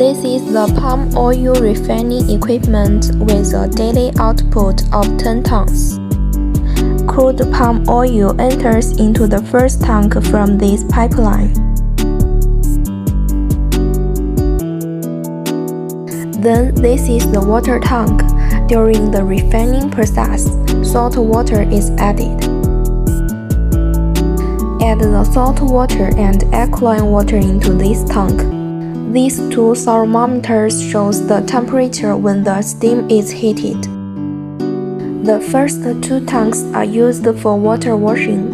This is the palm oil refining equipment with a daily output of 10 tons. Crude palm oil enters into the first tank from this pipeline. Then this is the water tank. During the refining process, salt water is added. Add the salt water and alkaline water into this tank. These two thermometers shows the temperature when the steam is heated. The first two tanks are used for water washing.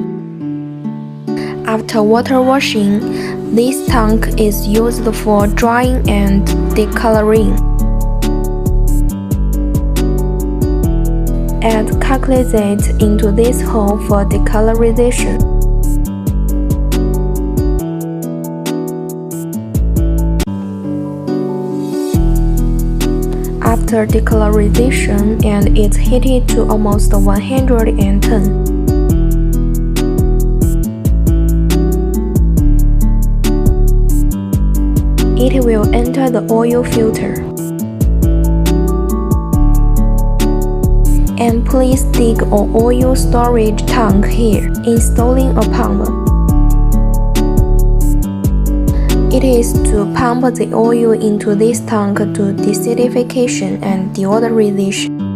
After water washing, this tank is used for drying and decoloring. Add calcite into this hole for decolorization. After decolorization and it's heated to almost 110. It will enter the oil filter. And please dig an oil storage tank here, installing a pump. It is to pump the oil into this tank to deacidification and deodorization.